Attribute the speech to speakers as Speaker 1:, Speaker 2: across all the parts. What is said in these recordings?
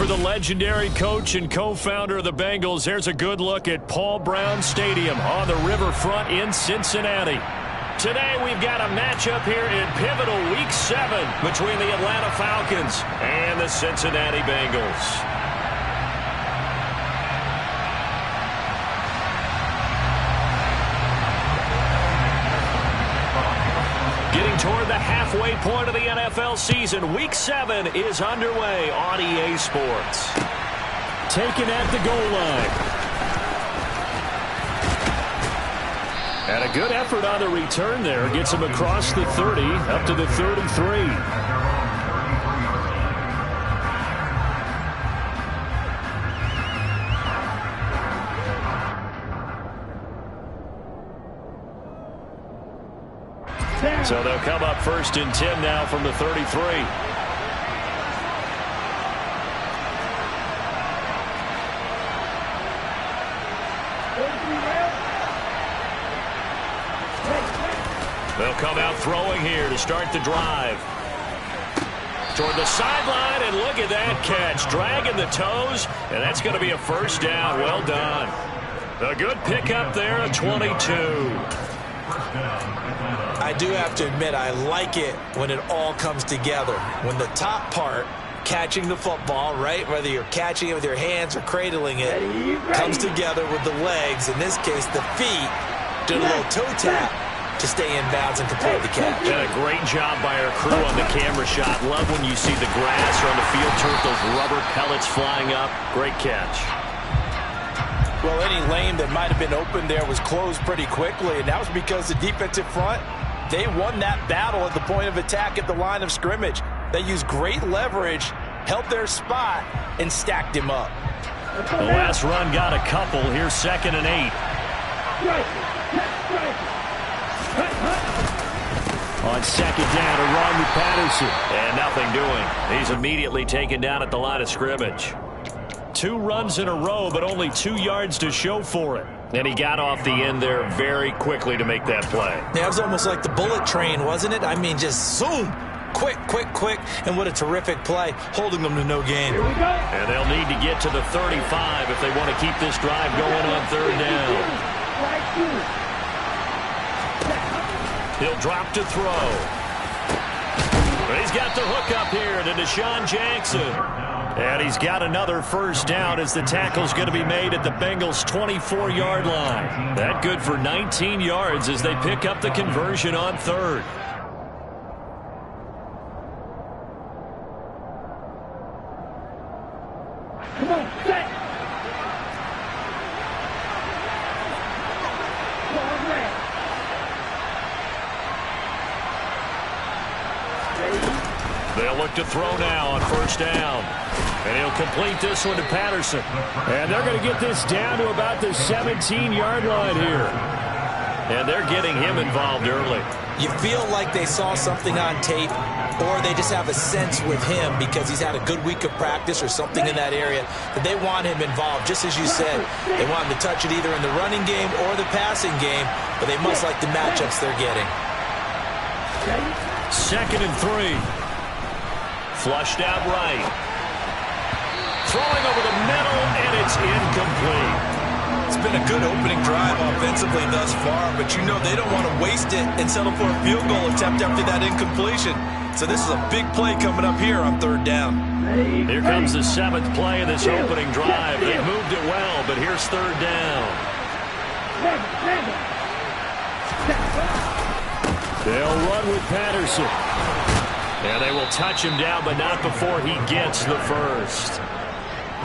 Speaker 1: for the legendary coach and co-founder of the Bengals. Here's a good look at Paul Brown Stadium on the riverfront in Cincinnati. Today we've got a matchup here in pivotal Week 7 between the Atlanta Falcons and the Cincinnati Bengals. Getting toward the halfway point of the NFL season, Week 7 is underway on EA Sports. Taken at the goal line. And a good effort on the return there. Gets him across the 30, up to the 33. So they'll come up 1st and 10 now from the 33. They'll come out throwing here to start the drive. Toward the sideline, and look at that catch. Dragging the toes, and that's going to be a first down. Well done. A good pickup there, a 22.
Speaker 2: I do have to admit, I like it when it all comes together. When the top part, catching the football, right, whether you're catching it with your hands or cradling it, comes together with the legs, in this case the feet, doing a little toe tap to stay in bounds and complete the catch.
Speaker 1: And a great job by our crew on the camera shot. Love when you see the grass or on the field turf, those rubber pellets flying up. Great catch.
Speaker 2: Well, any lane that might have been open there was closed pretty quickly, and that was because the defensive front, they won that battle at the point of attack at the line of scrimmage. They used great leverage, held their spot, and stacked him up.
Speaker 1: The last run got a couple. Here's 2nd and 8. On 2nd down, a run with Patterson. And nothing doing. He's immediately taken down at the line of scrimmage. 2 runs in a row, but only 2 yards to show for it. And he got off the end there very quickly to make that play.
Speaker 2: Yeah, it was almost like the bullet train, wasn't it? I mean, just zoom. Quick, quick, quick. And what a terrific play, holding them to no gain.
Speaker 1: Here we go. And they'll need to get to the 35 if they want to keep this drive going on 3rd down. He'll drop to throw. But he's got the hook up here to Deshaun Jackson. And he's got another first down as the tackle's going to be made at the Bengals' 24-yard line. That good for 19 yards as they pick up the conversion on 3rd.
Speaker 3: Come on, set.
Speaker 1: They'll look to throw now on 1st down. And he'll complete this one to Patterson. And they're going to get this down to about the 17-yard line here. And they're getting him involved early.
Speaker 2: You feel like they saw something on tape, or they just have a sense with him because he's had a good week of practice or something in that area that they want him involved. Just as you said, they want him to touch it either in the running game or the passing game, but they must like the matchups they're getting.
Speaker 1: 2nd and 3. Flushed out right. Throwing over the middle, and it's incomplete.
Speaker 2: It's been a good opening drive offensively thus far, but you know they don't want to waste it and settle for a field goal attempt after that incompletion. So this is a big play coming up here on 3rd down.
Speaker 1: Here comes the 7th play of this opening drive. They moved it well, but here's 3rd down. They'll run with Patterson. And they will touch him down, but not before he gets the first.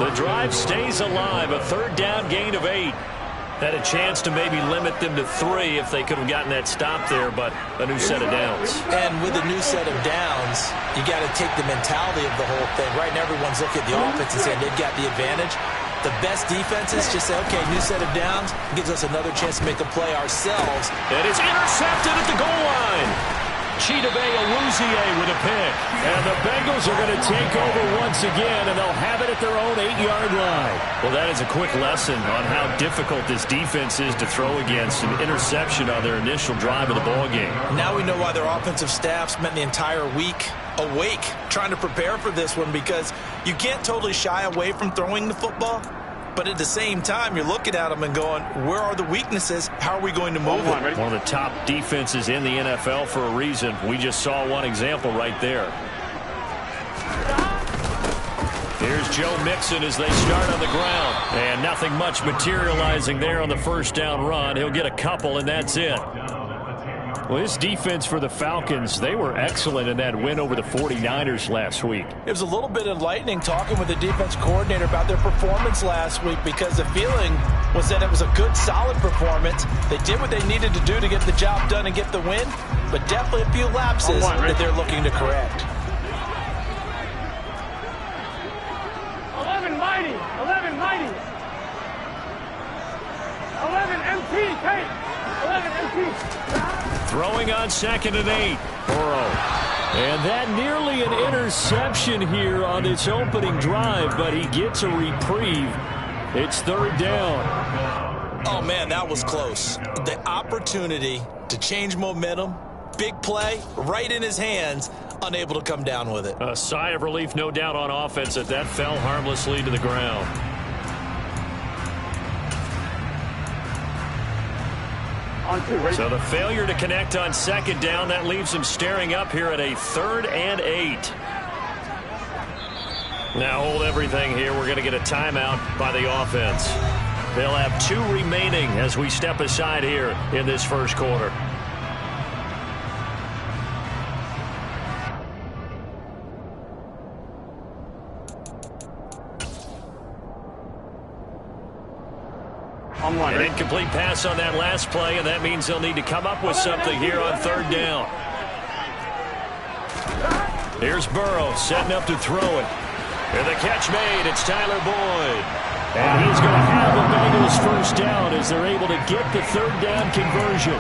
Speaker 1: The drive stays alive, a 3rd down gain of 8. Had a chance to maybe limit them to 3 if they could have gotten that stop there, but a new set of downs.
Speaker 2: And with a new set of downs, you got to take the mentality of the whole thing. Right now, everyone's looking at the offense and saying they've got the advantage. The best defenses just say, okay, new set of downs, gives us another chance to make a play ourselves.
Speaker 1: And it's intercepted at the goal line. Chidobe will lose Messier with a pick. And the Bengals are going to take over once again, and they'll have it at their own 8-yard line. Well, that is a quick lesson on how difficult this defense is to throw against. An interception on their initial drive of the ballgame.
Speaker 2: Now we know why their offensive staff spent the entire week awake trying to prepare for this one, because you can't totally shy away from throwing the football. But at the same time, you're looking at them and going, where are the weaknesses? How are we going to move it?
Speaker 1: One of the top defenses in the NFL for a reason. We just saw one example right there. Here's Joe Mixon as they start on the ground. And nothing much materializing there on the first down run. He'll get a couple, and that's it. Well, this defense for the Falcons, they were excellent in that win over the 49ers last week.
Speaker 2: It was a little bit enlightening talking with the defense coordinator about their performance last week, because the feeling was that it was a good, solid performance. They did what they needed to do to get the job done and get the win, but definitely a few lapses that they're looking to correct.
Speaker 3: 11 mighty. 11 mighty. 11 MT. Kate. 11 MT.
Speaker 1: Throwing on 2nd and 8. Burrow. And that nearly an interception here on this opening drive, but he gets a reprieve. It's 3rd down.
Speaker 2: Oh, man, that was close. The opportunity to change momentum, big play, right in his hands, unable to come down with it.
Speaker 1: A sigh of relief, no doubt, on offense that fell harmlessly to the ground. So the failure to connect on 2nd down, that leaves them staring up here at a 3rd and 8. Now hold everything here. We're going to get a timeout by the offense. They'll have 2 remaining as we step aside here in this first quarter. An incomplete pass on that last play, and that means they'll need to come up with something here on 3rd down. Here's Burrow setting up to throw it. And the catch made. It's Tyler Boyd. And he's going to have the Bengals first down as they're able to get the 3rd down conversion.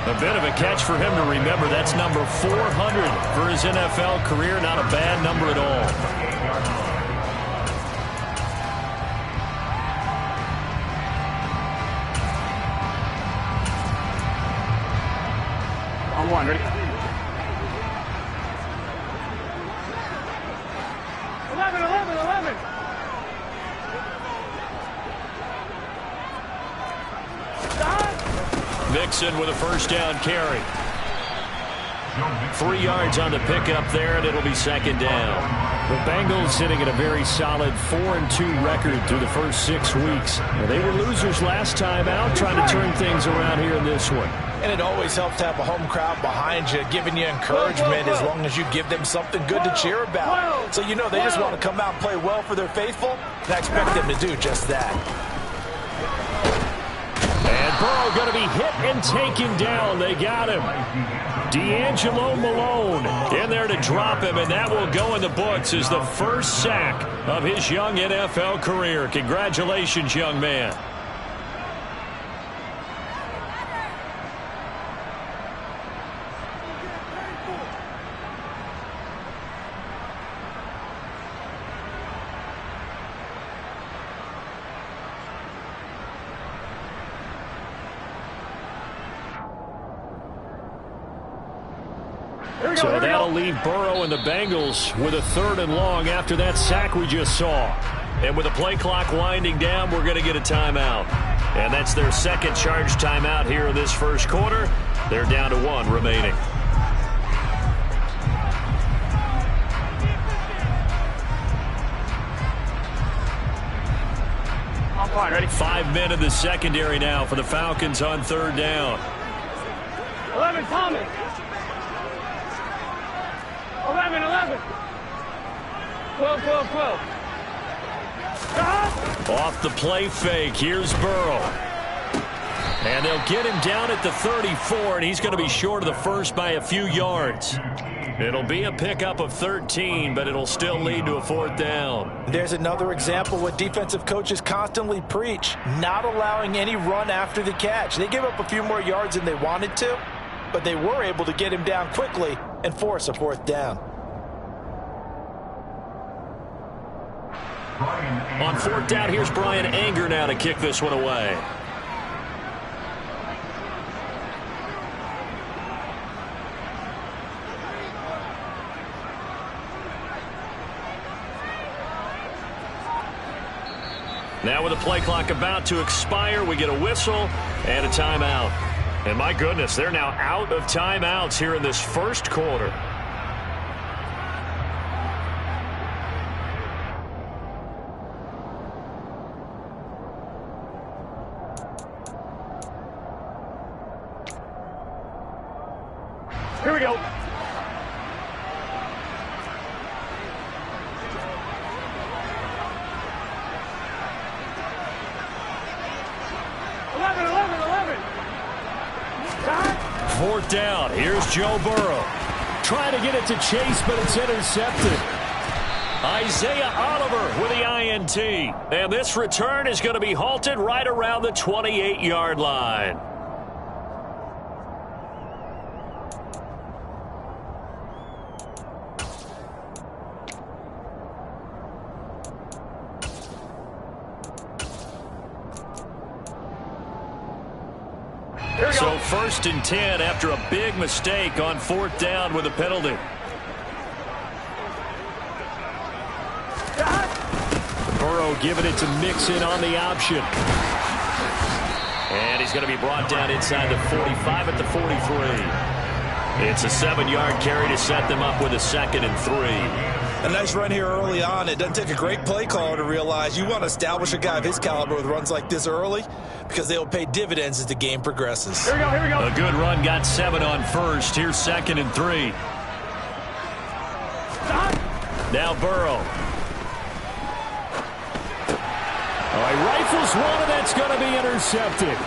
Speaker 1: A bit of a catch for him to remember. That's number 400 for his NFL career. Not a bad number at all.
Speaker 3: On 1, ready? 11, 11, 11.
Speaker 1: Mixon with a first down carry. 3 yards on the pickup there, and it'll be 2nd down. The Bengals sitting at a very solid 4-2 record through the first 6 weeks. They were losers last time out, trying to turn things around here in this one.
Speaker 2: And it always helps to have a home crowd behind you, giving you encouragement as long as you give them something good to cheer about. So you know they just want to come out and play well for their faithful, and I expect them to do just that.
Speaker 1: And Burrow going to be hit and taken down. They got him. D'Angelo Malone in there to drop him, and that will go in the books as the first sack of his young NFL career. Congratulations, young man. So that'll leave Burrow and the Bengals with a 3rd and long after that sack we just saw. And with the play clock winding down, we're going to get a timeout. And that's their second charge timeout here in this first quarter. They're down to 1 remaining.
Speaker 3: On 1, ready?
Speaker 1: 5 men in the secondary now for the Falcons on 3rd down.
Speaker 3: 11, Thomas. 11, 11. 12, 12, 12.
Speaker 1: Off the play fake, here's Burrow. And they'll get him down at the 34, and he's going to be short of the first by a few yards. It'll be a pickup of 13, but it'll still lead to a 4th down.
Speaker 2: There's another example what defensive coaches constantly preach, not allowing any run after the catch. They gave up a few more yards than they wanted to, but they were able to get him down quickly and force a fourth down.
Speaker 1: On fourth down, here's Brian Anger now to kick this one away. Now with the play clock about to expire, we get a whistle and a timeout. And my goodness, they're now out of timeouts here in this first quarter.
Speaker 3: Here we go.
Speaker 1: Fourth down. Here's Joe Burrow. Trying to get it to Chase, but it's intercepted. Isaiah Oliver with the INT. And this return is going to be halted right around the 28-yard line. So 1st and 10 after a big mistake on fourth down with a penalty. Burrow giving it to Mixon on the option. And he's going to be brought down inside the 45 at the 43. It's a 7-yard carry to set them up with a 2nd and 3.
Speaker 2: A nice run here early on. It doesn't take a great play caller to realize you want to establish a guy of his caliber with runs like this early because they'll pay dividends as the game progresses.
Speaker 3: Here we go, here we go.
Speaker 1: A good run, got 7 on first. Here's 2nd and 3. Now Burrow. He rifles one, and that's going to be intercepted.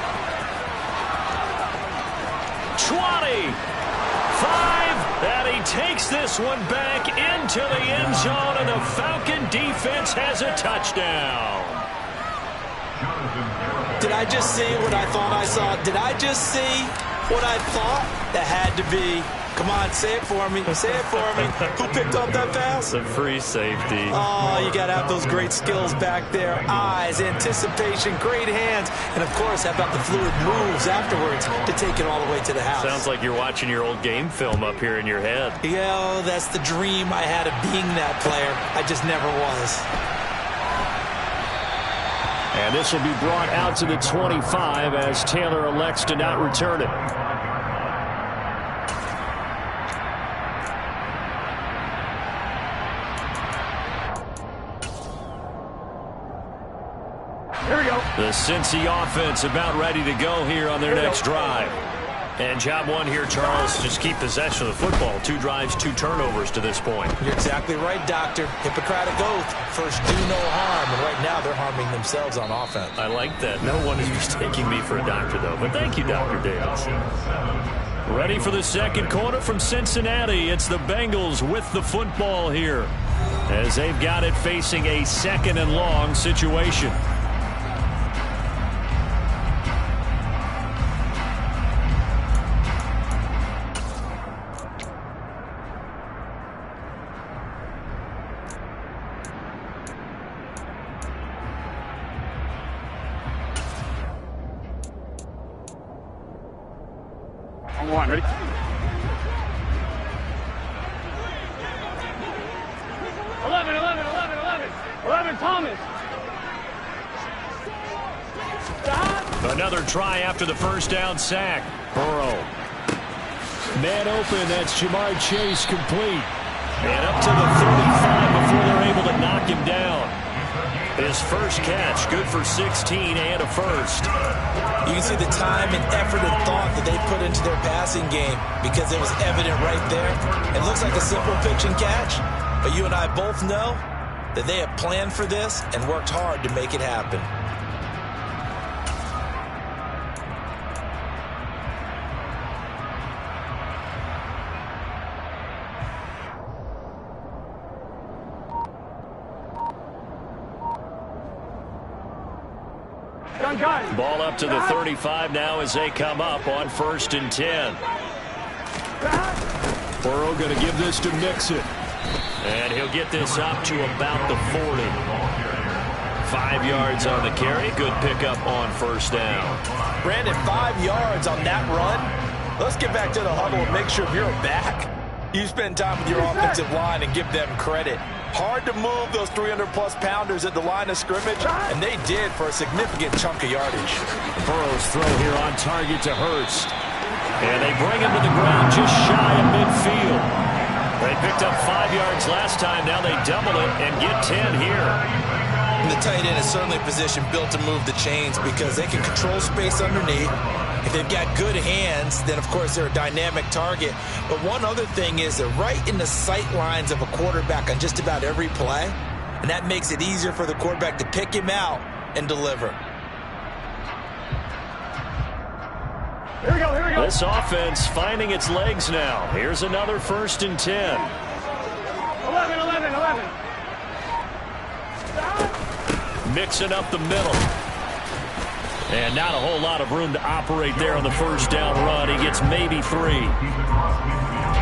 Speaker 1: 20. 5, and he takes this one back into the end zone, and the Falcon defense has a touchdown.
Speaker 2: Did I just see what I thought I saw? Did I just see what I thought? That had to be. Come on, say it for me. Say it for me. Who picked up that pass?
Speaker 1: The free safety.
Speaker 2: Oh, you got to have those great skills back there. Eyes, anticipation, great hands. And, of course, how about the fluid moves afterwards to take it all the way to the house?
Speaker 1: Sounds like you're watching your old game film up here in your head.
Speaker 2: Yeah, that's the dream I had of being that player. I just never was.
Speaker 1: And this will be brought out to the 25 as Taylor elects to not return it.
Speaker 3: Here we go.
Speaker 1: The Cincy offense about ready to go here on their next drive. And job one here, Charles, just keep possession of the football. 2 drives, 2 turnovers to this point.
Speaker 2: You're exactly right, Doctor. Hippocratic oath. First, do no harm. And right now, they're harming themselves on offense.
Speaker 1: I like that. No one is mistaking me for a doctor, though. But thank you, Dr. Davis. Ready for the second quarter from Cincinnati. It's the Bengals with the football here, as they've got it facing a 2nd and long situation.
Speaker 3: On one, ready? 11, Thomas.
Speaker 1: Another try after the first down sack. Burrow. Man open, that's Jamar Chase complete. And up to the 35 before they're able to knock him down. His first catch, good for 16 and a first.
Speaker 2: You can see the time and effort and thought that they put into their passing game because it was evident right there. It looks like a simple pitch and catch, but you and I both know that they have planned for this and worked hard to make it happen.
Speaker 1: Ball up to the 35 now as they come up on 1st and 10. Burrow going to give this to Mixon. And he'll get this up to about the 40. 5 yards on the carry. Good pickup on first down.
Speaker 2: Brandon, 5 yards on that run. Let's get back to the huddle and make sure if you're back, you spend time with your offensive line and give them credit. Hard to move those 300-plus pounders at the line of scrimmage, and they did for a significant chunk of yardage.
Speaker 1: Burrow's throw here on target to Hurst. And they bring him to the ground just shy of midfield. They picked up 5 yards last time. Now they double it and get 10 here.
Speaker 2: And the tight end is certainly a position built to move the chains because they can control space underneath. If they've got good hands, then, of course, they're a dynamic target. But one other thing is they're right in the sight lines of a quarterback on just about every play, and that makes it easier for the quarterback to pick him out and deliver.
Speaker 3: Here we go, here we go.
Speaker 1: This offense finding its legs now. Here's another 1st and 10.
Speaker 3: 11.
Speaker 1: Mixing up the middle. And not a whole lot of room to operate there on the first down run. He gets maybe 3.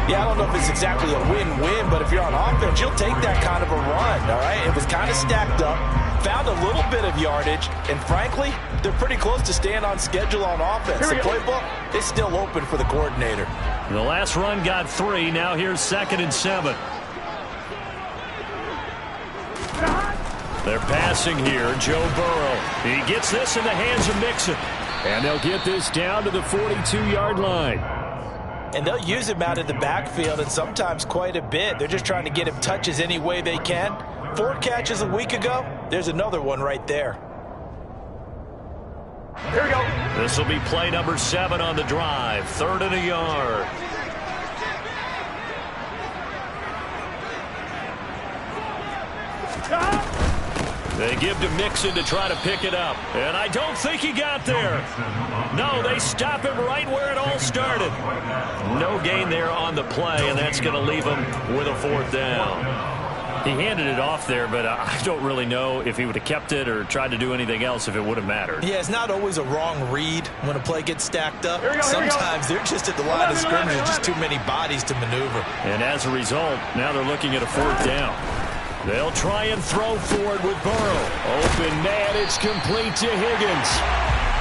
Speaker 2: Yeah, I don't know if it's exactly a win-win, but if you're on offense, you'll take that kind of a run, all right? It was kind of stacked up, found a little bit of yardage, and frankly, they're pretty close to staying on schedule on offense. The playbook is still open for the coordinator.
Speaker 1: The last run got 3. Now here's 2nd and 7. They're passing here. Joe Burrow. He gets this in the hands of Mixon. And they'll get this down to the 42-yard line.
Speaker 2: And they'll use him out in the backfield, and sometimes quite a bit. They're just trying to get him touches any way they can. 4 catches a week ago. There's another one right there.
Speaker 3: Here we go.
Speaker 1: This will be play number 7 on the drive. 3rd and a yard. They give to Mixon to try to pick it up. And I don't think he got there. No, they stop him right where it all started. No gain there on the play, and that's going to leave him with a 4th down. He handed it off there, but I don't really know if he would have kept it or tried to do anything else if it would have mattered.
Speaker 2: Yeah, it's not always a wrong read when a play gets stacked up. Sometimes they're just at the line of scrimmage and just too many bodies to maneuver.
Speaker 1: And as a result, now they're looking at a 4th down. They'll try and throw forward with Burrow. Open man, it's complete to Higgins.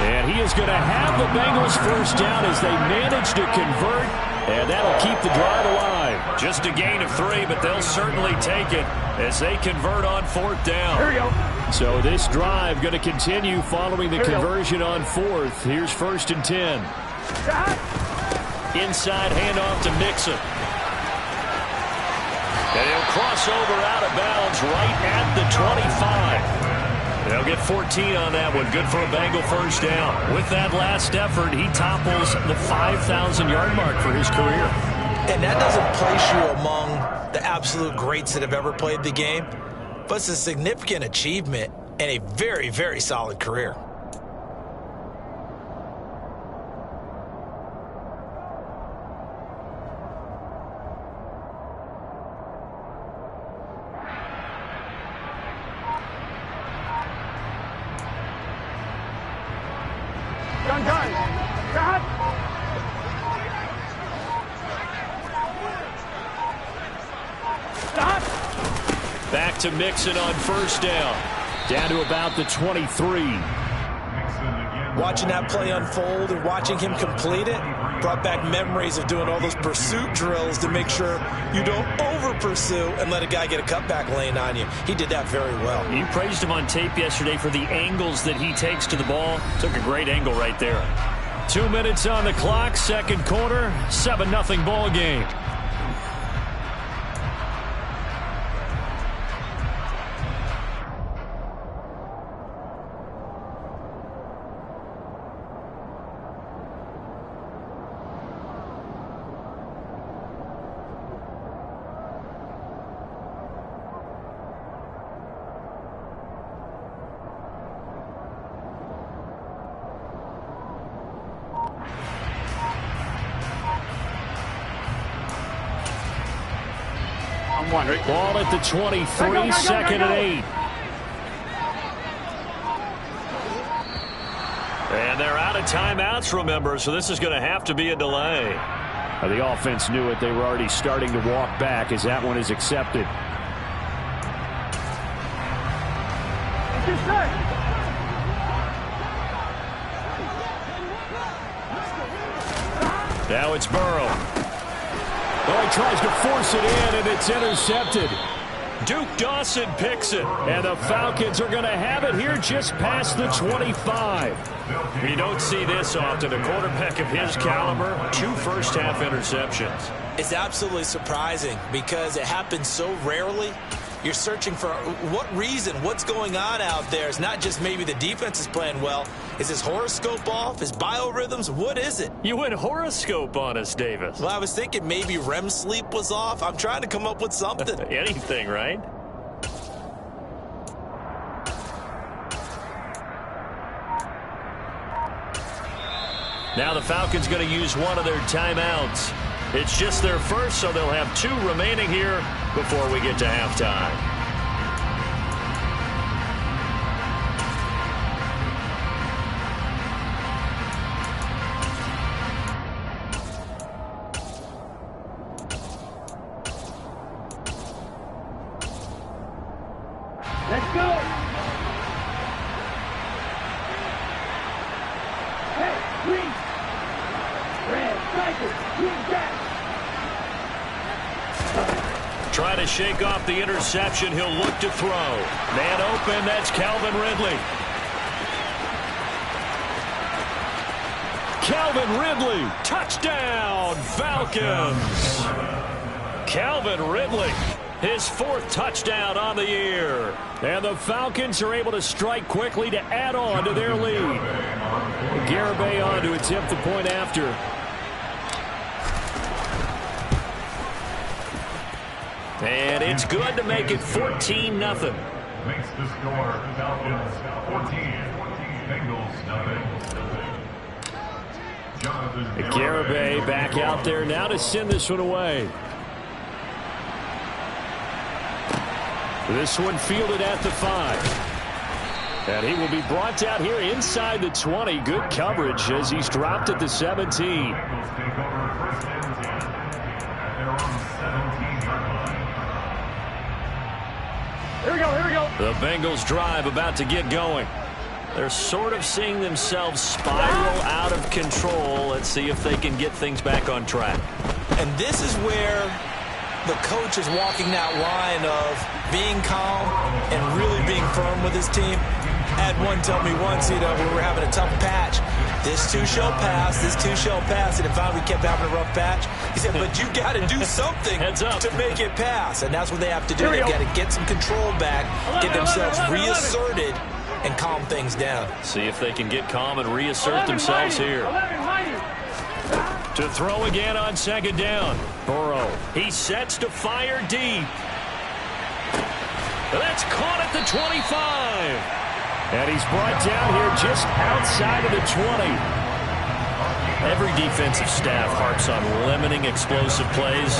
Speaker 1: And he is going to have the Bengals 1st down as they manage to convert. And that'll keep the drive alive. Just a gain of 3, but they'll certainly take it as they convert on 4th down.
Speaker 3: Here we go.
Speaker 1: So this drive going to continue following the conversion on 4th. Here's 1st and 10. Inside handoff to Mixon. And he'll cross over out of bounds right at the 25. They'll get 14 on that one. Good for a Bengal 1st down. With that last effort, he topples the 5,000-yard mark for his career.
Speaker 2: And that doesn't place you among the absolute greats that have ever played the game, but it's a significant achievement and a very, very solid career.
Speaker 3: Done. Got. Stop.
Speaker 1: Back to Mixon on 1st down. Down to about the 23.
Speaker 2: Watching that play unfold and watching him complete it brought back memories of doing all those pursuit drills to make sure you don't over-pursue and let a guy get a cutback lane on you. He did that very well.
Speaker 1: You praised him on tape yesterday for the angles that he takes to the ball. Took a great angle right there. 2 minutes on the clock, 2nd quarter, 7-0 ball game. Ball at the 23, 2nd and 8. And they're out of timeouts, remember, so this is going to have to be a delay. The offense knew it. They were already starting to walk back as that one is accepted. Now it's Burrow. Oh, he tries to force it in, and it's intercepted. Duke Dawson picks it, and the Falcons are going to have it here just past the 25. You don't see this often. A quarterback of his caliber, 2 first-half interceptions.
Speaker 2: It's absolutely surprising because it happens so rarely. You're searching for what reason, what's going on out there. It's not just maybe the defense is playing well. Is his horoscope off? His biorhythms? What is it?
Speaker 1: You went horoscope on us, Davis.
Speaker 2: Well, I was thinking maybe REM sleep was off. I'm trying to come up with something.
Speaker 1: Anything, right? Now the Falcons going to use one of their timeouts. It's just their first, so they'll have 2 remaining here before we get to halftime.
Speaker 3: Let's go. Hey, green. Red, striker, green, jack.
Speaker 1: Trying to shake off the interception. He'll look to throw. Man open. That's Calvin Ridley. Calvin Ridley. Touchdown, Falcons. Calvin Ridley. His 4th touchdown on the year. And the Falcons are able to strike quickly to add on to their lead. Garibay on to attempt the point after. And it's good to make it 14-0.
Speaker 4: Makes the score Falcons 14, Bengals nothing.
Speaker 1: Garibay back out there now to send this one away. This one fielded at the 5. And he will be brought down here inside the 20. Good coverage as he's dropped at the 17.
Speaker 4: Bengals take over first and 10 at their own 17-yard line.
Speaker 3: Here we go, here we go.
Speaker 1: The Bengals drive about to get going. They're sort of seeing themselves spiral out of control. Let's see if they can get things back on track.
Speaker 2: And this is where the coach is walking that line of being calm and really being firm with his team. I had one tell me once, we were having a tough patch. This too shall pass, this too shall pass. And if we kept having a rough patch, he said, but you got to do something to make it pass. And that's what they have to do. They've got to get some control back, get themselves reasserted, and calm things down.
Speaker 1: See if they can get calm and reassert themselves here. To throw again on 2nd down. Burrow. He sets to fire deep. That's caught at the 25. And he's brought down here just outside of the 20. Every defensive staff harps on limiting explosive plays.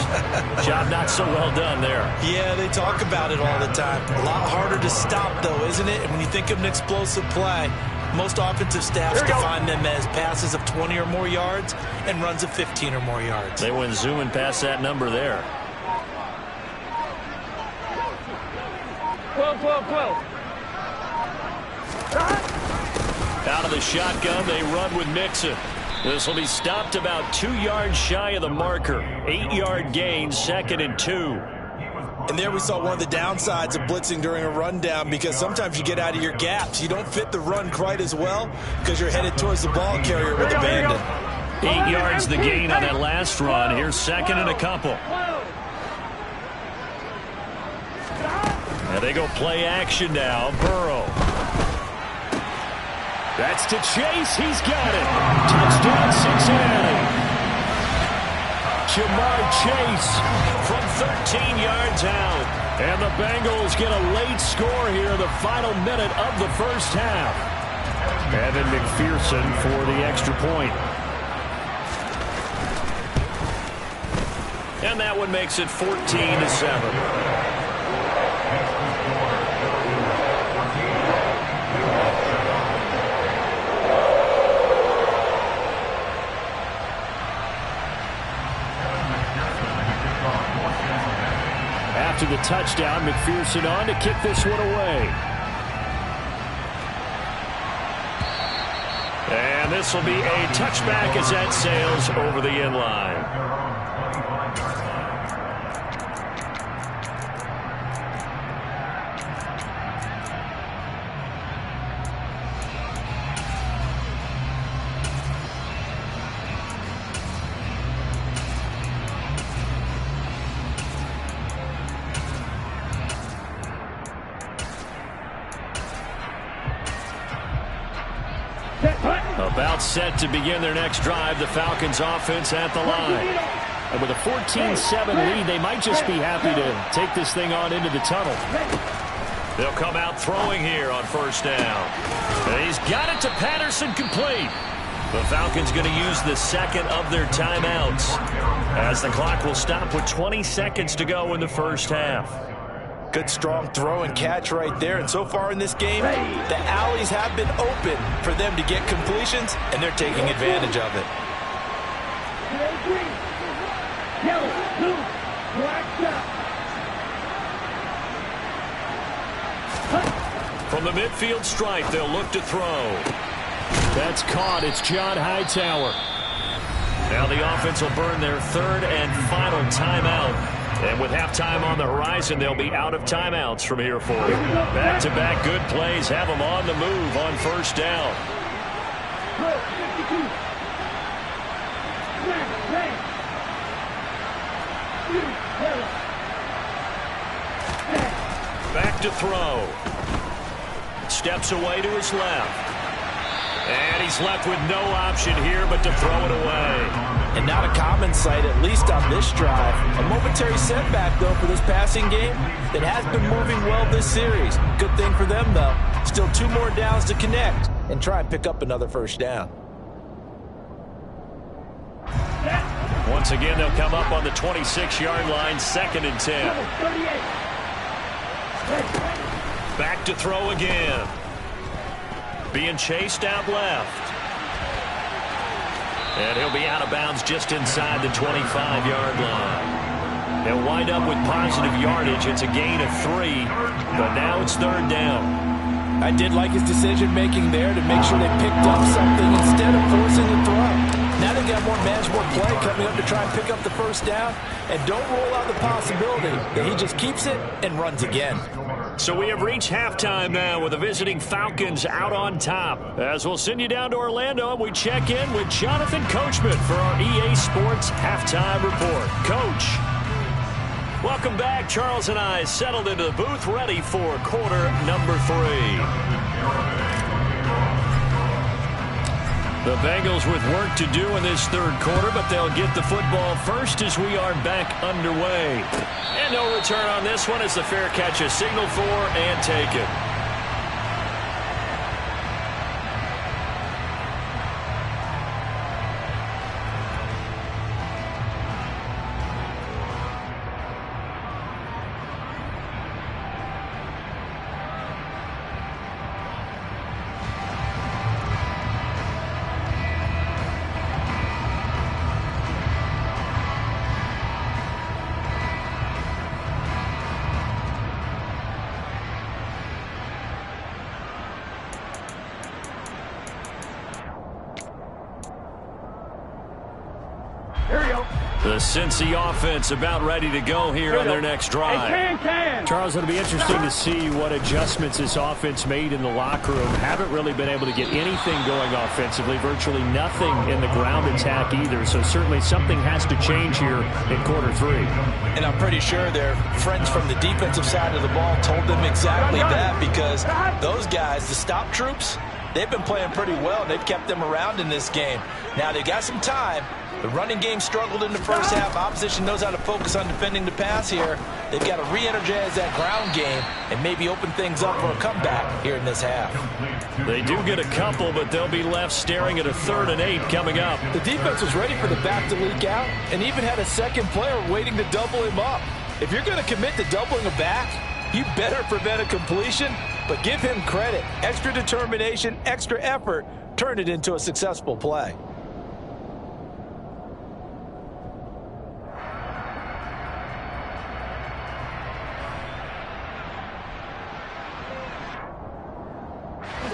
Speaker 1: Job not so well done there.
Speaker 2: Yeah, they talk about it all the time. A lot harder to stop, though, isn't it? And when you think of an explosive play, most offensive staffs define them as passes of 20 or more yards and runs of 15 or more yards.
Speaker 1: They went zooming past that number there.
Speaker 3: 12, 12, 12.
Speaker 1: Out of the shotgun, they run with Mixon. This will be stopped about 2 yards shy of the marker. 8-yard gain, 2nd and 2.
Speaker 2: And there we saw one of the downsides of blitzing during a rundown, because sometimes you get out of your gaps. You don't fit the run quite as well because you're headed towards the ball carrier with abandon.
Speaker 1: 8 yards the gain on that last run. Here's 2nd and a couple. And they go play action now. Burrow. That's to Chase. He's got it. Touchdown, Cincinnati. Jamar Chase from 13 yards out. And the Bengals get a late score here in the final minute of the first half. Evan McPherson for the extra point. And that one makes it 14-7. after the touchdown. McPherson on to kick this one away. And this will be a touchback as that sails over the end line. About set to begin their next drive, the Falcons offense at the line. And with a 14-7 lead, they might just be happy to take this thing on into the tunnel. They'll come out throwing here on first down. And he's got it to Patterson, complete. The Falcons going to use the second of their timeouts as the clock will stop with 20 seconds to go in the first half.
Speaker 2: Good, strong throw and catch right there. And so far in this game, the alleys have been open for them to get completions, and they're taking advantage of it.
Speaker 1: From the midfield stripe, they'll look to throw. That's caught. It's John Hightower. Now the offense will burn their third and final timeout. And with halftime on the horizon, they'll be out of timeouts from here forward. Back-to-back good plays have them on the move on first down. Back to throw. Steps away to his left. And he's left with no option here but to throw it away.
Speaker 2: And not a common sight, at least on this drive. A momentary setback, though, for this passing game that has been moving well this series. Good thing for them, though. Still 2 more downs to connect and try and pick up another first down.
Speaker 1: Once again, they'll come up on the 26-yard line, 2nd and 10. Back to throw again. Being chased out left. And he'll be out of bounds just inside the 25-yard line. They'll wind up with positive yardage. It's a gain of 3, but now it's 3rd down.
Speaker 2: I did like his decision-making there to make sure they picked up something instead of forcing the throw. Now they've got more manageable play coming up to try and pick up the first down, and don't rule out the possibility that he just keeps it and runs again.
Speaker 1: So we have reached halftime now with the visiting Falcons out on top. As we'll send you down to Orlando, we check in with Jonathan Coachman for our EA Sports Halftime Report. Coach, welcome back. Charles and I settled into the booth ready for quarter number 3. The Bengals with work to do in this 3rd quarter, but they'll get the football first as we are back underway. And no return on this one as the fair catch is signaled for and taken. The Cincy offense about ready to go here on their next drive. Charles, it'll be interesting to see what adjustments this offense made in the locker room. Haven't really been able to get anything going offensively, virtually nothing in the ground attack either. So certainly something has to change here in quarter 3.
Speaker 2: And I'm pretty sure their friends from the defensive side of the ball told them exactly that, because those guys, the stop troops, they've been playing pretty well. They've kept them around in this game. Now they've got some time. The running game struggled in the first half. Opposition knows how to focus on defending the pass here. They've got to re-energize that ground game and maybe open things up for a comeback here in this half.
Speaker 1: They do get a couple, but they'll be left staring at a 3rd and 8 coming up.
Speaker 2: The defense was ready for the back to leak out and even had a second player waiting to double him up. If you're going to commit to doubling a back, you better prevent a completion, but give him credit. Extra determination, extra effort, turn it into a successful play.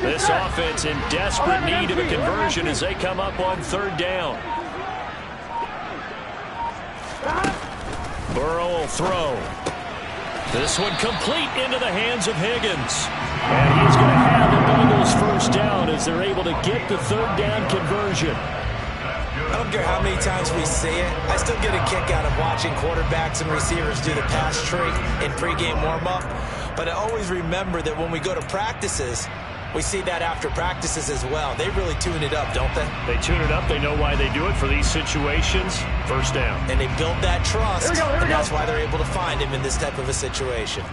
Speaker 1: This offense in desperate need of a conversion as they come up on third down. Burrow will throw. This one complete into the hands of Higgins. And he's going to have the Bengals first down as they're able to get the third down conversion.
Speaker 2: I don't care how many times we see it. I still get a kick out of watching quarterbacks and receivers do the pass trick in pregame warm-up. But I always remember that when we go to practices, we see that after practices as well. They really tune it up, don't they?
Speaker 1: They tune it up. They know why they do it for these situations. First down.
Speaker 2: And they build that trust, and that's why they're able to find him in this type of a situation.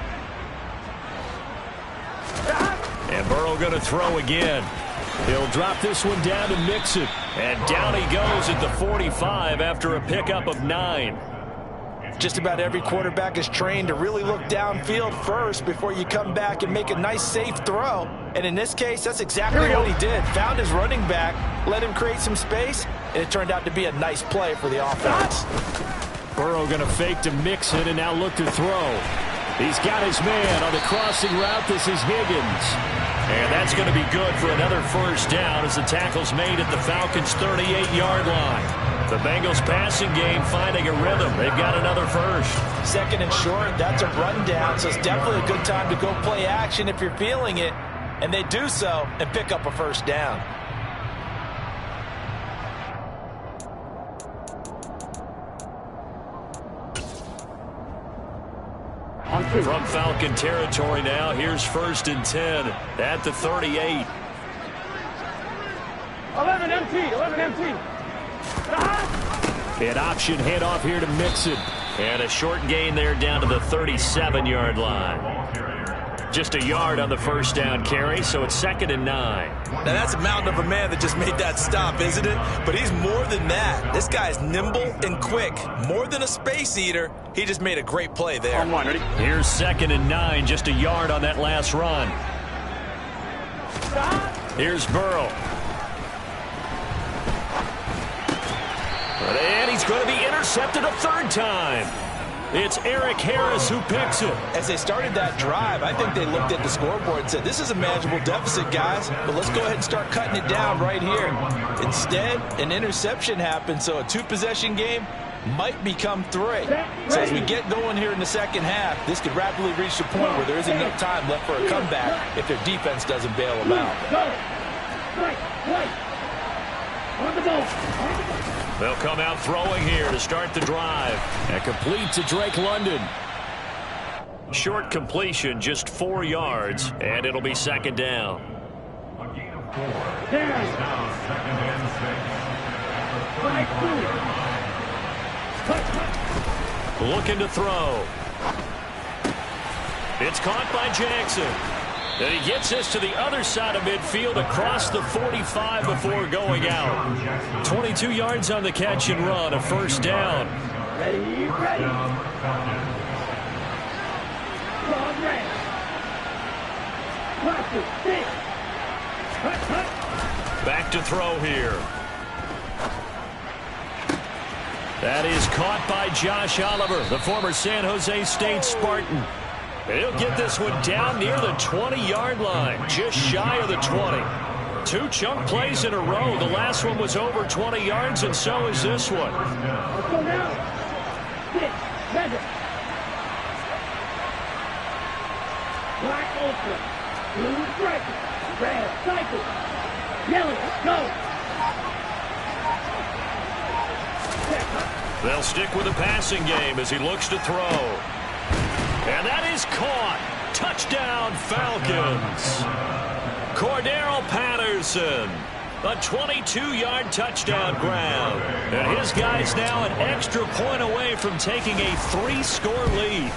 Speaker 1: And Burrow going to throw again. He'll drop this one down to Mixon. And down he goes at the 45 after a pickup of 9.
Speaker 2: Just about every quarterback is trained to really look downfield first before you come back and make a nice, safe throw. And in this case, that's exactly what he did. Found his running back, let him create some space, and it turned out to be a nice play for the offense.
Speaker 1: Burrow going to fake to Mixon and now look to throw. He's got his man on the crossing route. This is Higgins. And that's going to be good for another first down as the tackle's made at the Falcons' 38-yard line. The Bengals passing game finding a rhythm. They've got another first.
Speaker 2: Second and short, that's a rundown, so it's definitely a good time to go play action if you're feeling it. And they do so and pick up a first down.
Speaker 1: From Falcon territory now, here's 1st and 10 at the 38.
Speaker 3: 11 empty, 11 empty.
Speaker 1: An option handoff here to Mixon. And a short gain there down to the 37-yard line. Just a yard on the first down carry, so it's 2nd and 9.
Speaker 2: Now that's a mountain of a man that just made that stop, isn't it? But he's more than that. This guy's nimble and quick. More than a space eater. He just made a great play there.
Speaker 3: On one, ready?
Speaker 1: Here's 2nd and 9, just a yard on that last run. Here's Burrow. And he's going to be intercepted a third time. It's Eric Harris who picks it.
Speaker 2: As they started that drive, I think they looked at the scoreboard and said, this is a manageable deficit, guys, but let's go ahead and start cutting it down right here. Instead, an interception happened, so a 2-possession game might become 3. So as we get going here in the second half, this could rapidly reach the point where there isn't enough time left for a comeback if their defense doesn't bail them out.
Speaker 3: On the ball.
Speaker 1: They'll come out throwing here to start the drive. And complete to Drake London. Short completion, just 4 yards, and it'll be 2nd down.
Speaker 4: A gain of 4. Now 2nd and 6.
Speaker 1: Looking to throw. It's caught by Jackson. And he gets this to the other side of midfield across the 45 before going out. 22 yards on the catch and run, a first down.
Speaker 3: Ready, ready.
Speaker 1: Back to throw here. That is caught by Josh Oliver, the former San Jose State Spartan. He'll get this one down near the 20-yard line, just shy of the 20. 2 chunk plays in a row. The last one was over 20 yards, and so is this one.
Speaker 3: Let's go now. 6, measure. Black ultra, blue striker, red cycle, yellow, go.
Speaker 1: They'll stick with the passing game as he looks to throw. And that is caught. Touchdown, Falcons. Cordero Patterson. A 22-yard touchdown grab. And his guy's now an extra point away from taking a 3-score lead.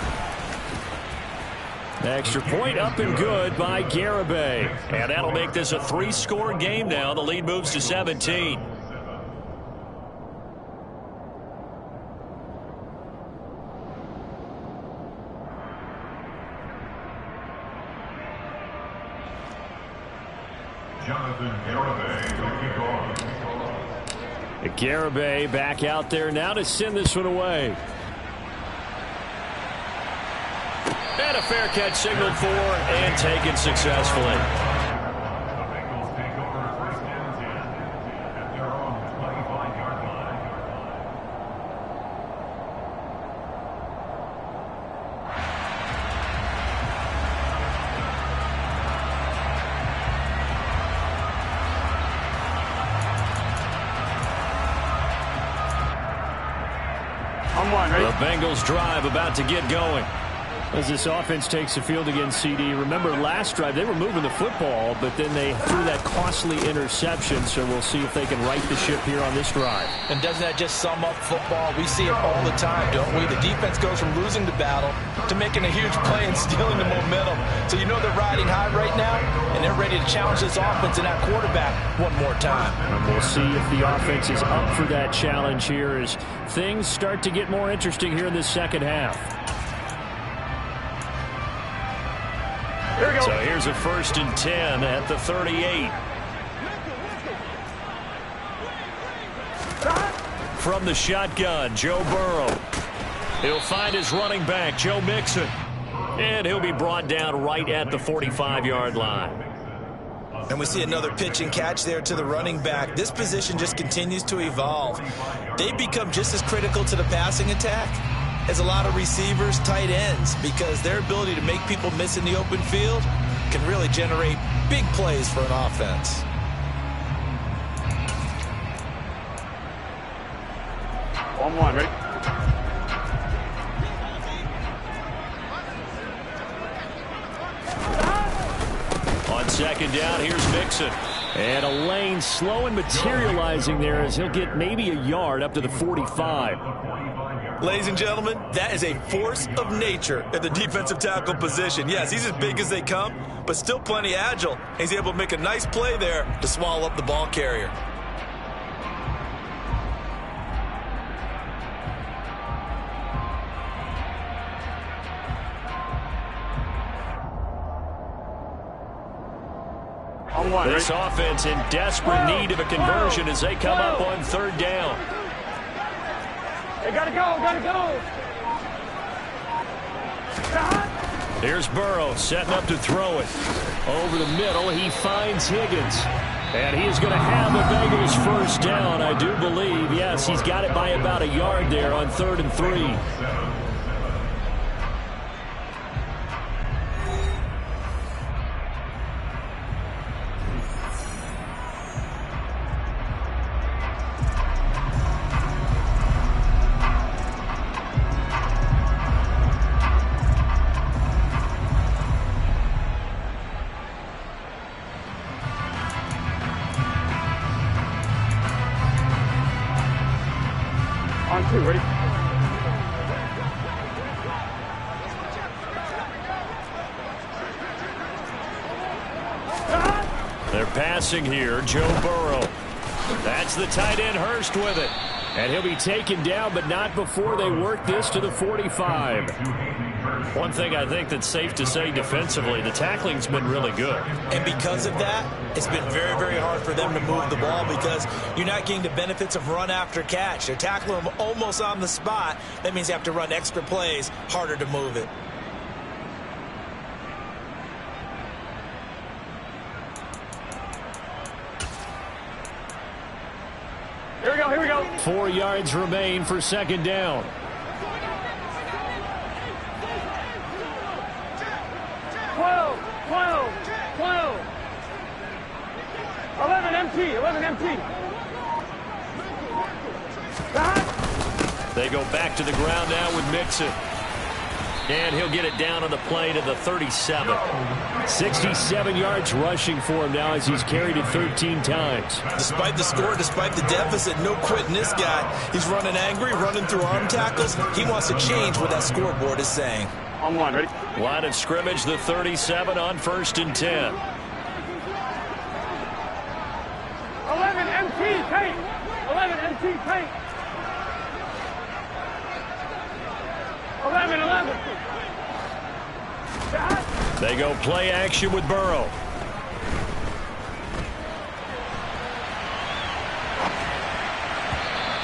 Speaker 1: Extra point up and good by Garibay. And that'll make this a 3-score game now. The lead moves to 17. Garibay back out there now to send this one away. And a fair catch signaled for and taken successfully. The Bengals drive about to get going. As this offense takes the field against CD, remember last drive they were moving the football, but then they threw that costly interception, so we'll see if they can right the ship here on this drive.
Speaker 2: And doesn't that just sum up football? We see it all the time, don't we? The defense goes from losing the battle to making a huge play and stealing the momentum. So you know they're riding high right now, and they're ready to challenge this offense and that quarterback one more time.
Speaker 1: And we'll see if the offense is up for that challenge here as things start to get more interesting here in this second half.
Speaker 3: Here we go.
Speaker 1: So here's a 1st and 10 at the 38. From the shotgun, Joe Burrow. He'll find his running back, Joe Mixon. And he'll be brought down right at the 45-yard line.
Speaker 2: And we see another pitch and catch there to the running back. This position just continues to evolve. They become just as critical to the passing attack as a lot of receivers, tight ends, because their ability to make people miss in the open field can really generate big plays for an offense.
Speaker 3: One, ready?
Speaker 1: On 2nd down, here's Mixon. And a lane slow and materializing there as he'll get maybe a yard up to the 45.
Speaker 2: Ladies and gentlemen, that is a force of nature at the defensive tackle position. Yes, he's as big as they come, but still plenty agile. He's able to make a nice play there to swallow up the ball carrier.
Speaker 1: This offense in desperate need of a conversion as they come up on 3rd down.
Speaker 3: They gotta go.
Speaker 1: Here's Burrow setting up to throw it. Over the middle, he finds Higgins. And he is going to have the Bengals 1st down, I do believe. Yes, he's got it by about a yard there on 3rd and 3.
Speaker 3: On 2, ready?
Speaker 1: They're passing here, Joe Burrow. That's the tight end, Hurst, with it. And he'll be taken down, but not before they work this to the 45. One thing I think that's safe to say defensively, the tackling's been really good.
Speaker 2: And because of that, it's been very, very hard for them to move the ball because you're not getting the benefits of run after catch. They're tackling them almost on the spot. That means you have to run extra plays, harder to move it.
Speaker 3: Here we go.
Speaker 1: 4 yards remain for 2nd down.
Speaker 3: 12. 11 empty.
Speaker 1: They go back to the ground now with Mixon. And he'll get it down on the play to the 37. 67 yards rushing for him now as he's carried it 13 times.
Speaker 2: Despite the score, despite the deficit, no quitting this guy. He's running angry, running through arm tackles. He wants to change what that scoreboard is saying.
Speaker 3: On 1, ready?
Speaker 1: Line of scrimmage, the 37 on 1st and 10.
Speaker 3: 11 empty, paint. 11 empty, paint. 11.
Speaker 1: They go play action with Burrow.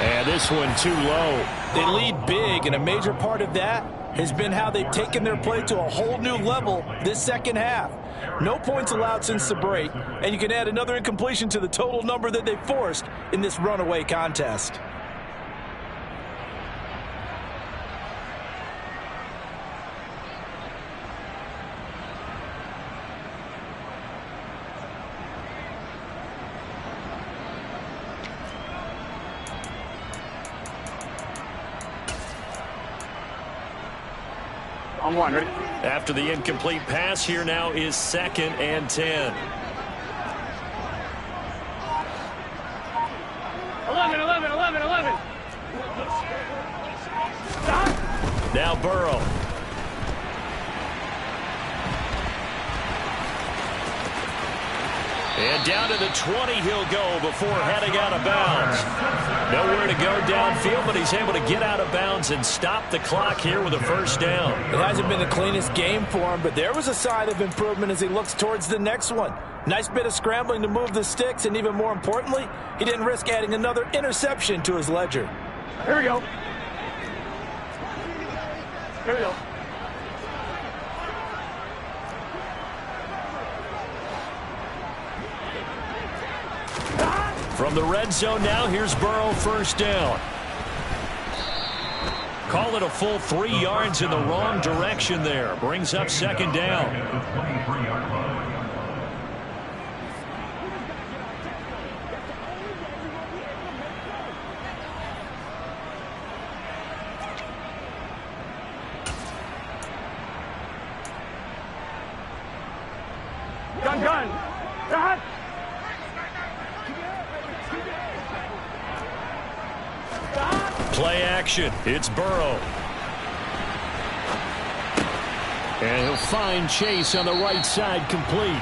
Speaker 1: And this one too low.
Speaker 2: They lead big, and a major part of that has been how they've taken their play to a whole new level this second half. No points allowed since the break, and you can add another incompletion to the total number that they forced in this runaway contest.
Speaker 3: On one, ready?
Speaker 1: After the incomplete pass, here now is 2nd and 10.
Speaker 3: 11. Stop.
Speaker 1: Now Burrow. And down to the 20 he'll go before heading out of bounds. Nowhere to go downfield, but he's able to get out of bounds and stop the clock here with a first down.
Speaker 2: It hasn't been the cleanest game for him, but there was a sign of improvement as he looks towards the next one. Nice bit of scrambling to move the sticks, and even more importantly, he didn't risk adding another interception to his ledger.
Speaker 3: Here we go.
Speaker 1: From the red zone now, here's Burrow, first down. Call it a full 3 yards in the wrong direction there. Brings up 2nd down.
Speaker 3: Gun. Stop.
Speaker 1: Play action. It's Burrow. And he'll find Chase on the right side, complete.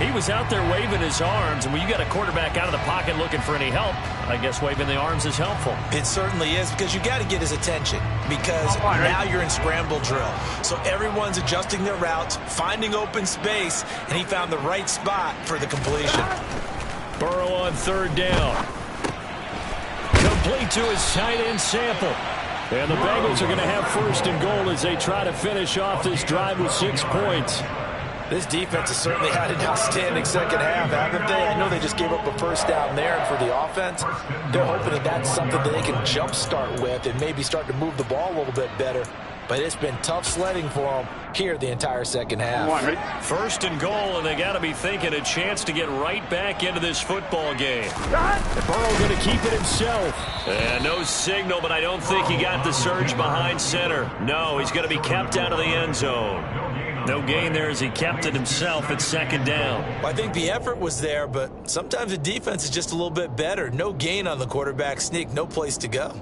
Speaker 1: He was out there waving his arms, and when you got a quarterback out of the pocket looking for any help, I guess waving the arms is helpful.
Speaker 2: It certainly is, because you got to get his attention, because now you're in scramble drill. So everyone's adjusting their routes, finding open space, and he found the right spot for the completion.
Speaker 1: Burrow on 3rd down. Complete to his tight end Sample. And the Bengals are going to have 1st and goal as they try to finish off this drive with 6 points.
Speaker 2: This defense has certainly had an outstanding second half, haven't they? I know they just gave up a first down there, and for the offense, they're hoping that that's something that they can jumpstart with and maybe start to move the ball a little bit better. But it's been tough sledding for them here the entire second half.
Speaker 1: 1st and goal, and they got to be thinking a chance to get right back into this football game. Burrow going to keep it himself. And no signal, but I don't think he got the surge behind center. No, he's going to be kept out of the end zone. No gain there as he kept it himself at 2nd down.
Speaker 2: Well, I think the effort was there, but sometimes the defense is just a little bit better. No gain on the quarterback sneak, no place to go.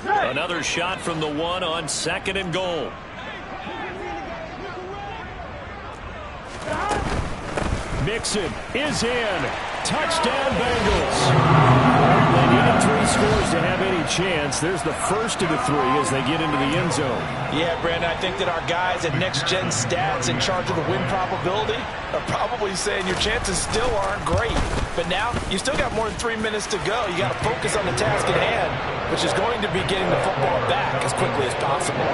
Speaker 1: Another shot from the 1 on 2nd and goal. Mixon is in. Touchdown, Bengals. They needed 3 scores to have any chance. There's the first of the 3 as they get into the end zone.
Speaker 2: Yeah, Brandon, I think that our guys at Next Gen Stats in charge of the win probability are probably saying your chances still aren't great. But now, you still got more than 3 minutes to go. You got to focus on the task at hand, which is going to be getting the football back as quickly as possible.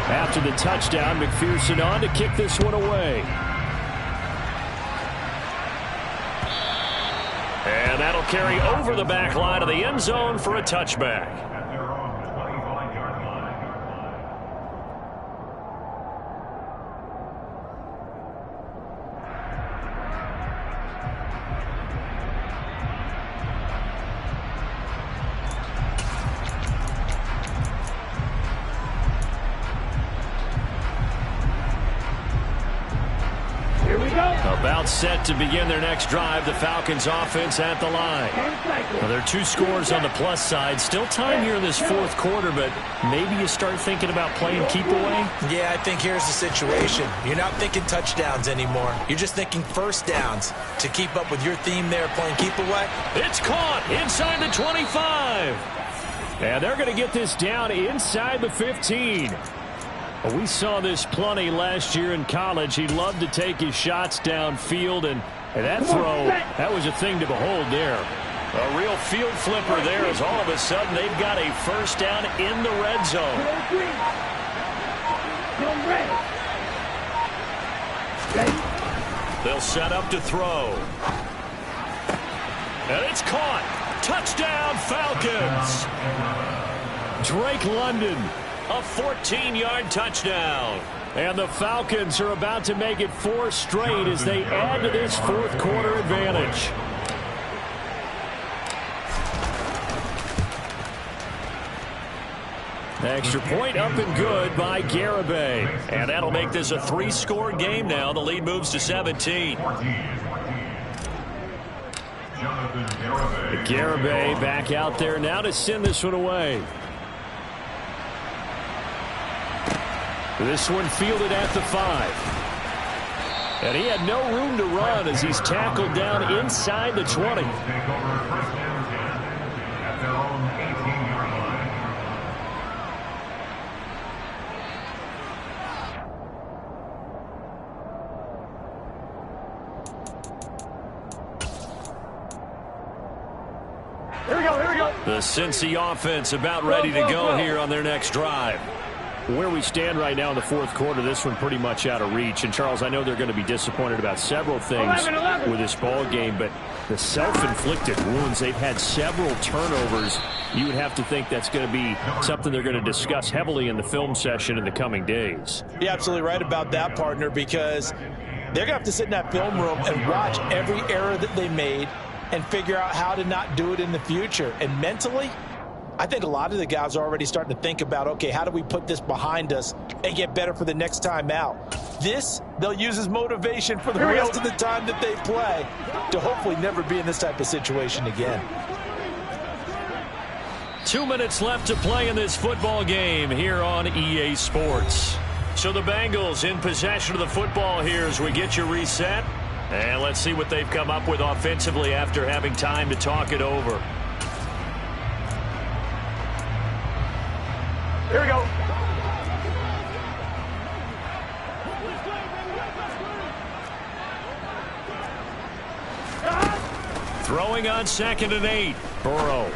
Speaker 1: After the touchdown, McPherson on to kick this one away. And that'll carry over the back line of the end zone for a touchback. About set to begin their next drive, the Falcons offense at the line. Well, there are 2 scores on the plus side. Still time here in this 4th quarter, but maybe you start thinking about playing keep away?
Speaker 2: Yeah, I think here's the situation. You're not thinking touchdowns anymore. You're just thinking first downs to keep up with your theme there, playing keep away.
Speaker 1: It's caught inside the 25. And they're going to get this down inside the 15. We saw this plenty last year in college. He loved to take his shots downfield, and that throw, that was a thing to behold there. A real field flipper there as all of a sudden they've got a first down in the red zone. They'll set up to throw. And it's caught. Touchdown, Falcons. Drake London, a 14-yard touchdown. And the Falcons are about to make it 4 straight as they add to this fourth quarter advantage. Extra point up and good by Garibay. And that'll make this a 3-score game now. The lead moves to 17. Garibay back out there now to send this one away. This one fielded at the 5. And he had no room to run as he's tackled down inside the 20. The Cincy offense about ready to go here on their next drive. Where we stand right now in the fourth quarter, this one pretty much out of reach. And, Charles, I know they're going to be disappointed about several things with this ball game, but the self-inflicted wounds, they've had several turnovers. You would have to think that's going to be something they're going to discuss heavily in the film session in the coming days.
Speaker 2: You're absolutely right about that, partner, because they're going to have to sit in that film room and watch every error that they made and figure out how to not do it in the future. And mentally, I think a lot of the guys are already starting to think about, okay, how do we put this behind us and get better for the next time out? This, they'll use as motivation for the rest of the time that they play to hopefully never be in this type of situation again.
Speaker 1: 2 minutes left to play in this football game here on EA Sports. So the Bengals in possession of the football here as we get you reset. And let's see what they've come up with offensively after having time to talk it over.
Speaker 3: Here we go.
Speaker 1: Throwing on 2nd and 8. Burrow.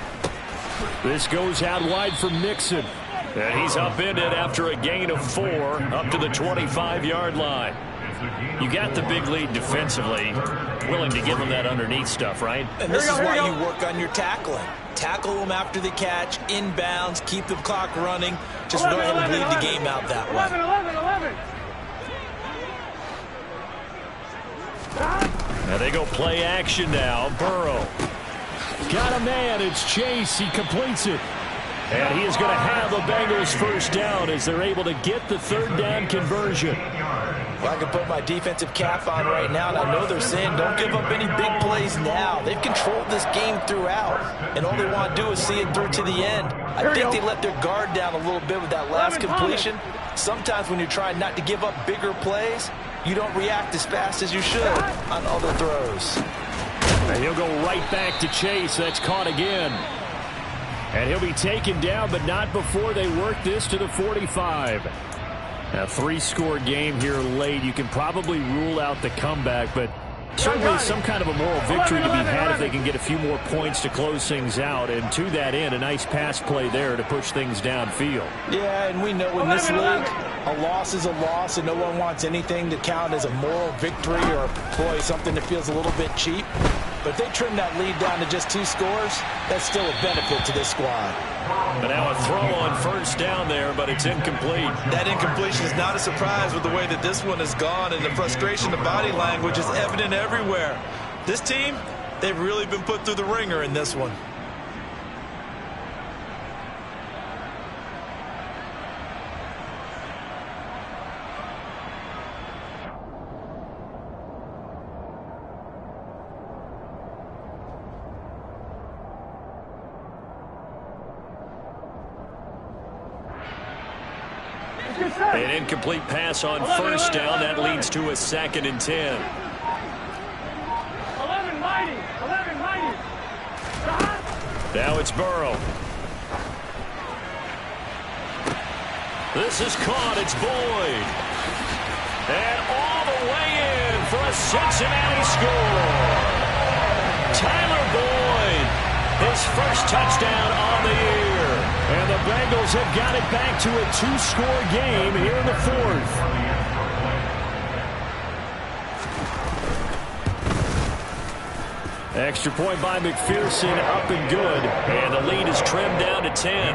Speaker 1: This goes out wide from Nixon. And he's upended after a gain of 4 up to the 25-yard line. You got the big lead defensively. Willing to give them that underneath stuff, right?
Speaker 2: And this is why you work on your tackling. Tackle them after the catch, inbounds, keep the clock running. Just go ahead and bleed the game out that way.
Speaker 3: 11.
Speaker 1: Now they go play action now. Burrow. Got a man. It's Chase. He completes it. And he is going to have the Bengals first down as they're able to get the 3rd down conversion.
Speaker 2: Well, I can put my defensive cap on right now, and I know they're saying don't give up any big plays now. They've controlled this game throughout, and all they want to do is see it through to the end. I think they let their guard down a little bit with that last completion. Sometimes when you're trying not to give up bigger plays, you don't react as fast as you should on other throws.
Speaker 1: And he'll go right back to Chase. That's caught again. And he'll be taken down, but not before they work this to the 45. A 3-score game here late. You can probably rule out the comeback, but certainly some kind of a moral victory to be had if they can get a few more points to close things out. And to that end, a nice pass play there to push things downfield.
Speaker 2: Yeah, and we know in this league, a loss is a loss, and no one wants anything to count as a moral victory or, boy, something that feels a little bit cheap. But if they trim that lead down to just 2 scores, that's still a benefit to this squad.
Speaker 1: But now a throw on 1st down there, but it's incomplete.
Speaker 2: That incompletion is not a surprise with the way that this one has gone, and the frustration, the body language is evident everywhere. This team, they've really been put through the ringer in this one.
Speaker 1: An incomplete pass on 1st down. That leads to a 2nd and 10.
Speaker 3: 11 mighty.
Speaker 1: Now it's Burrow. This is caught. It's Boyd. And all the way in for a Cincinnati score. Tyler Boyd, his first touchdown on the year. And the Bengals have got it back to a 2-score game here in the 4th. Extra point by McPherson, up and good. And the lead is trimmed down to 10.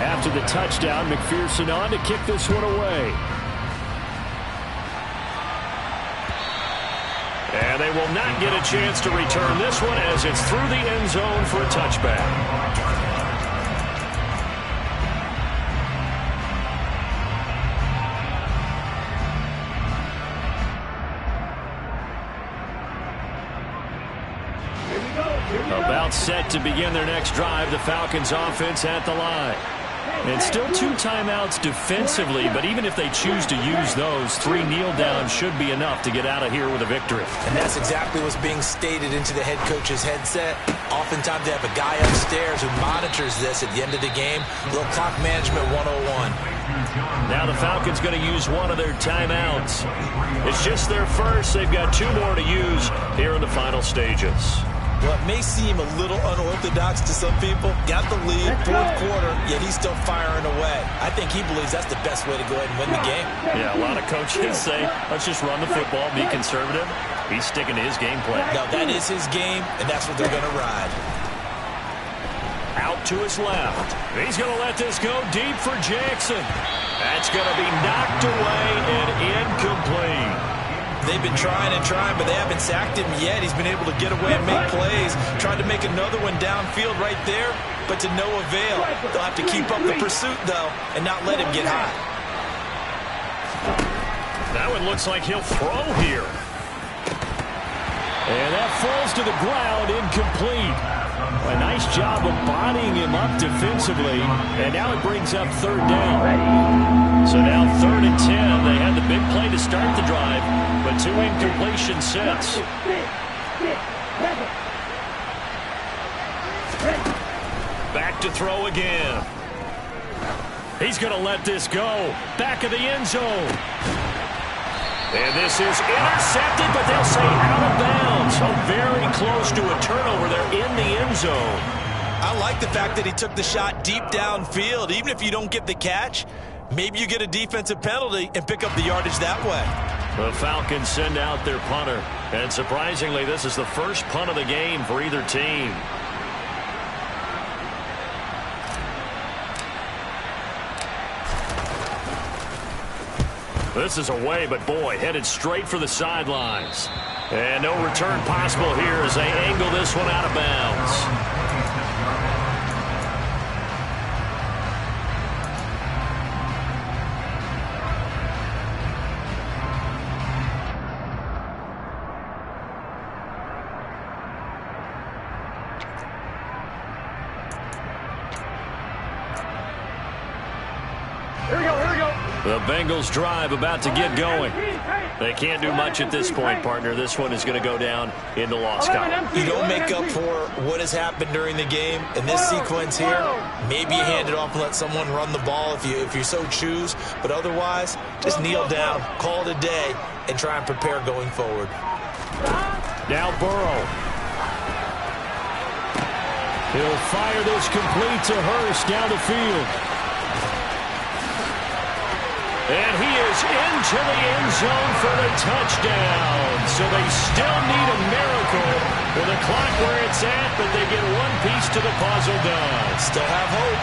Speaker 1: After the touchdown, McPherson on to kick this one away. And they will not get a chance to return this one as it's through the end zone for a touchback. About set to begin their next drive, the Falcons offense at the line. And still 2 timeouts defensively, but even if they choose to use those, 3 kneel downs should be enough to get out of here with a victory.
Speaker 2: And that's exactly what's being stated into the head coach's headset. Oftentimes they have a guy upstairs who monitors this at the end of the game. A little clock management 101.
Speaker 1: Now the Falcons going to use one of their timeouts. It's just their first. They've got 2 more to use here in the final stages.
Speaker 2: Well, it may seem a little unorthodox to some people. Got the lead, 4th quarter, yet he's still firing away. I think he believes that's the best way to go ahead and win the game.
Speaker 1: Yeah, a lot of coaches say, let's just run the football, be conservative. He's sticking to his game plan.
Speaker 2: No, that is his game, and that's what they're going to ride.
Speaker 1: Out to his left. He's going to let this go deep for Jackson. That's going to be knocked away and incomplete.
Speaker 2: They've been trying and trying, but they haven't sacked him yet. He's been able to get away and make plays. Tried to make another one downfield right there, but to no avail. They'll have to keep up the pursuit, though, and not let him get hot.
Speaker 1: That one looks like he'll throw here. And that falls to the ground, incomplete. A nice job of bodying him up defensively, and now it brings up 3rd down. So now 3rd and 10. They had the big play to start the drive, but 2 incompletion sets. Back to throw again. He's going to let this go. Back of the end zone. And this is intercepted, but they'll say out of bounds. So very close to a turnover there in the end zone.
Speaker 2: I like the fact that he took the shot deep downfield. Even if you don't get the catch, maybe you get a defensive penalty and pick up the yardage that way.
Speaker 1: The Falcons send out their punter. And surprisingly, this is the first punt of the game for either team. This is away, but boy, headed straight for the sidelines. And no return possible here as they angle this one out of bounds. The Bengals drive about to get going. They can't do much at this point, partner. This one is going to go down in the loss column.
Speaker 2: You don't make up for what has happened during the game. In this sequence here, maybe you hand it off and let someone run the ball if you so choose. But otherwise, just kneel down, call it a day, and try and prepare going forward.
Speaker 1: Now Burrow. He'll fire this complete to Hurst down the field. And he is into the end zone for the touchdown. So they still need a miracle with the clock where it's at, but they get one piece to the puzzle done.
Speaker 2: Still have hope.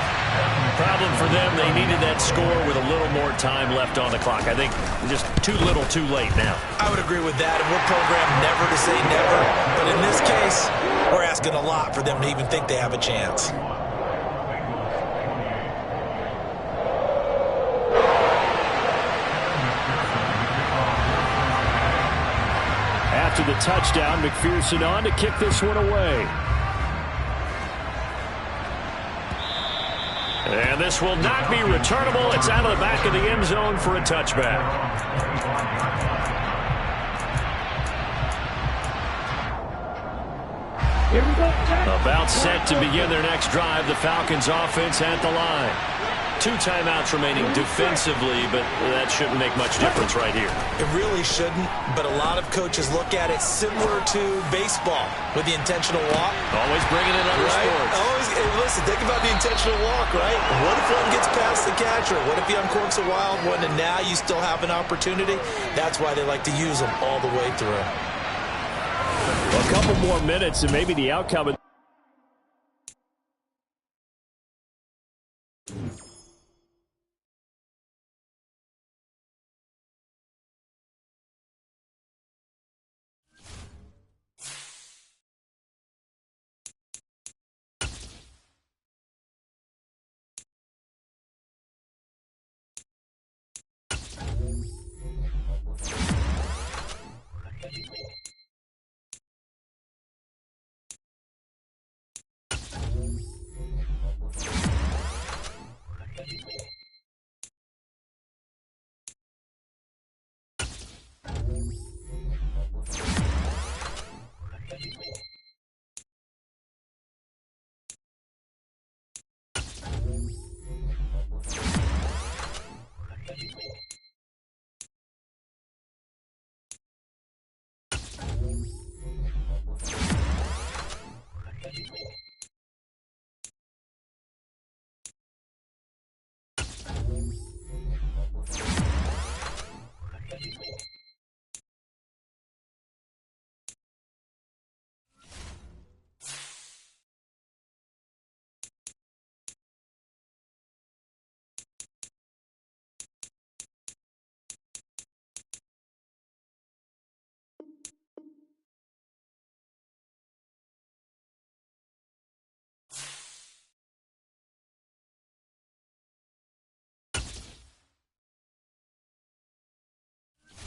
Speaker 1: Problem for them, they needed that score with a little more time left on the clock. I think just too little too late now.
Speaker 2: I would agree with that, and we're programmed never to say never. But in this case, we're asking a lot for them to even think they have a chance.
Speaker 1: After the touchdown, McPherson on to kick this one away. And this will not be returnable. It's out of the back of the end zone for a touchback.
Speaker 3: Here we go.
Speaker 1: About set to begin their next drive. The Falcons offense at the line. 2 timeouts remaining defensively, but that shouldn't make much difference right here.
Speaker 2: It really shouldn't, but a lot of coaches look at it similar to baseball with the intentional walk.
Speaker 1: Always bringing in other sports.
Speaker 2: Always, hey, listen, think about the intentional walk, right? What if one gets past the catcher? What if he uncorks a wild one and now you still have an opportunity? That's why they like to use them all the way through.
Speaker 1: A couple more minutes and maybe the outcome.